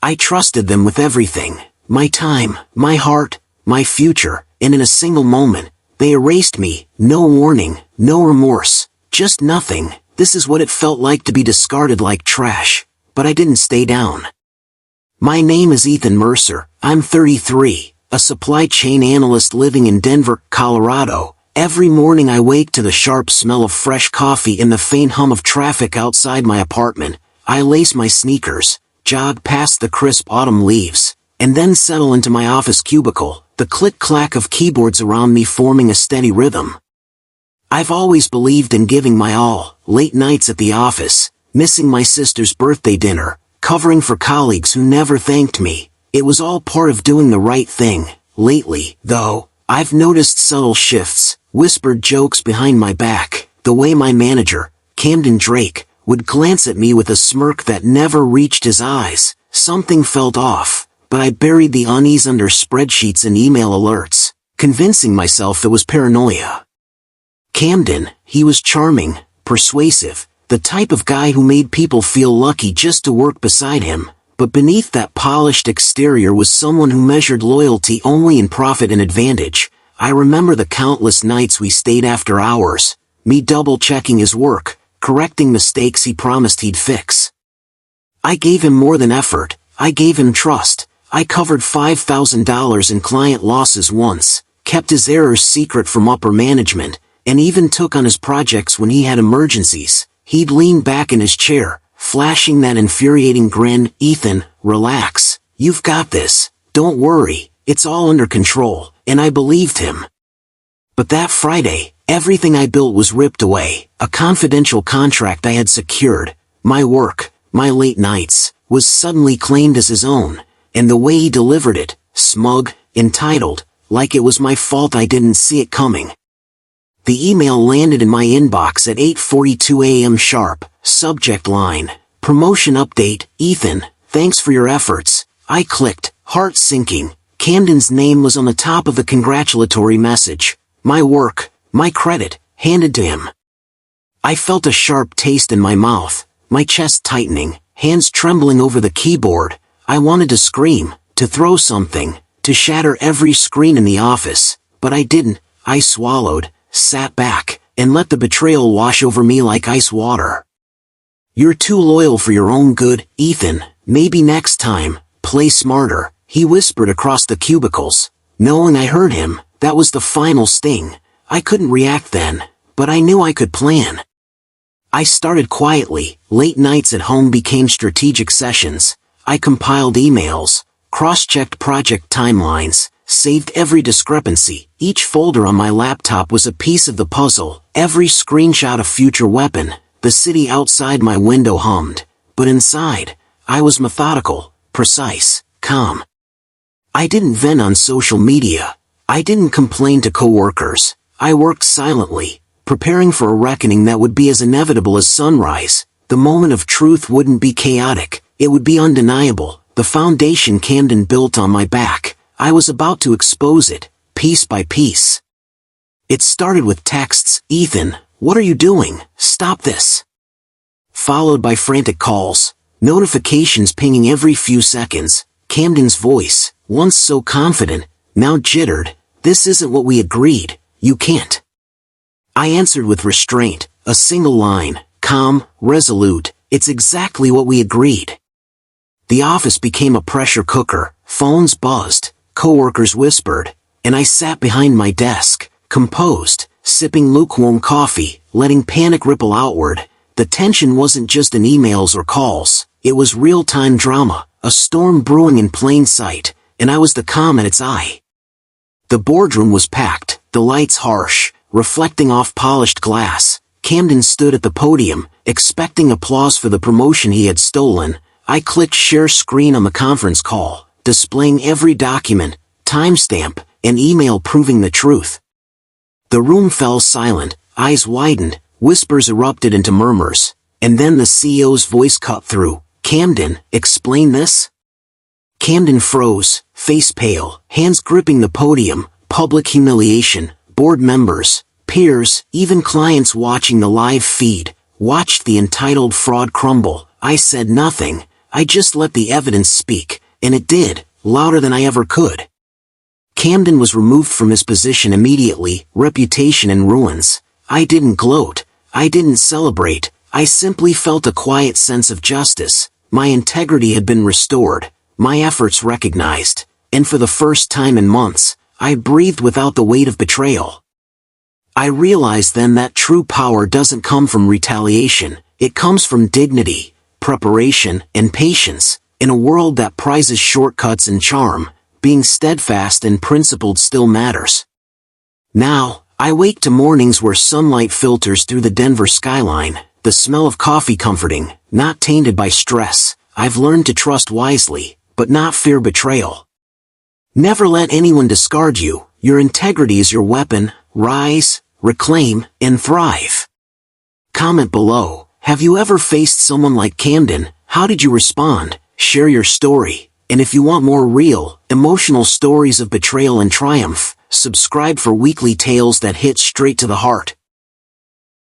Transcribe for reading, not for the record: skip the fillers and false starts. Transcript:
I trusted them with everything. My time, my heart, my future, and in a single moment, they erased me. No warning, no remorse, just nothing. This is what it felt like to be discarded like trash. But I didn't stay down. My name is Ethan Mercer. I'm 33, a supply chain analyst living in Denver, Colorado. Every morning I wake to the sharp smell of fresh coffee and the faint hum of traffic outside my apartment. I lace my sneakers, jog past the crisp autumn leaves, and then settle into my office cubicle, the click-clack of keyboards around me forming a steady rhythm. I've always believed in giving my all, late nights at the office, missing my sister's birthday dinner, covering for colleagues who never thanked me. It was all part of doing the right thing. Lately, though, I've noticed subtle shifts, whispered jokes behind my back, the way my manager, Camden Drake, would glance at me with a smirk that never reached his eyes. Something felt off, but I buried the unease under spreadsheets and email alerts, convincing myself it was paranoia. Camden, he was charming, persuasive, the type of guy who made people feel lucky just to work beside him, but beneath that polished exterior was someone who measured loyalty only in profit and advantage. I remember the countless nights we stayed after hours, me double-checking his work, correcting mistakes he promised he'd fix. I gave him more than effort, I gave him trust. I covered $5,000 in client losses once, kept his errors secret from upper management, and even took on his projects when he had emergencies. He'd lean back in his chair, flashing that infuriating grin. Ethan, relax. You've got this. Don't worry. It's all under control. And I believed him. But that Friday, everything I built was ripped away. A confidential contract I had secured, my work, my late nights, was suddenly claimed as his own. And the way he delivered it, smug, entitled, like it was my fault I didn't see it coming. The email landed in my inbox at 8:42 a.m. sharp. Subject line, promotion update. Ethan, thanks for your efforts. I clicked, heart sinking. Camden's name was on the top of the congratulatory message. My work, my credit, handed to him. I felt a sharp taste in my mouth, my chest tightening, hands trembling over the keyboard. I wanted to scream, to throw something, to shatter every screen in the office, but I didn't. I swallowed, sat back, and let the betrayal wash over me like ice water. You're too loyal for your own good, Ethan. Maybe next time, play smarter, he whispered across the cubicles. Knowing I heard him, that was the final sting. I couldn't react then, but I knew I could plan. I started quietly. Late nights at home became strategic sessions. I compiled emails, cross-checked project timelines, saved every discrepancy. Each folder on my laptop was a piece of the puzzle, every screenshot a future weapon. The city outside my window hummed, but inside, I was methodical, precise, calm. I didn't vent on social media. I didn't complain to coworkers. I worked silently, preparing for a reckoning that would be as inevitable as sunrise. The moment of truth wouldn't be chaotic. It would be undeniable. The foundation Camden built on my back. I was about to expose it, piece by piece. It started with texts. Ethan, what are you doing? Stop this. Followed by frantic calls, notifications pinging every few seconds. Camden's voice, once so confident, now jittered. This isn't what we agreed. You can't. I answered with restraint, a single line, calm, resolute. It's exactly what we agreed. The office became a pressure cooker. Phones buzzed, coworkers whispered, and I sat behind my desk, composed, sipping lukewarm coffee, letting panic ripple outward. The tension wasn't just in emails or calls. It was real-time drama, a storm brewing in plain sight, and I was the calm at its eye. The boardroom was packed, the lights harsh, reflecting off polished glass. Camden stood at the podium, expecting applause for the promotion he had stolen. I clicked share screen on the conference call, displaying every document, timestamp, and email proving the truth. The room fell silent, eyes widened, whispers erupted into murmurs, and then the CEO's voice cut through. Camden, explain this? Camden froze, face pale, hands gripping the podium. Public humiliation. Board members, peers, even clients watching the live feed, watched the entitled fraud crumble. I said nothing. I just let the evidence speak, and it did, louder than I ever could. Camden was removed from his position immediately, reputation in ruins. I didn't gloat. I didn't celebrate. I simply felt a quiet sense of justice. My integrity had been restored, my efforts recognized, and for the first time in months, I breathed without the weight of betrayal. I realized then that true power doesn't come from retaliation, it comes from dignity, preparation, and patience. In a world that prizes shortcuts and charm, being steadfast and principled still matters. Now, I wake to mornings where sunlight filters through the Denver skyline, the smell of coffee comforting, not tainted by stress. I've learned to trust wisely, but not fear betrayal. Never let anyone discard you. Your integrity is your weapon. Rise, reclaim, and thrive. Comment below. Have you ever faced someone like Camden? How did you respond? Share your story. And if you want more real, emotional stories of betrayal and triumph, subscribe for weekly tales that hit straight to the heart.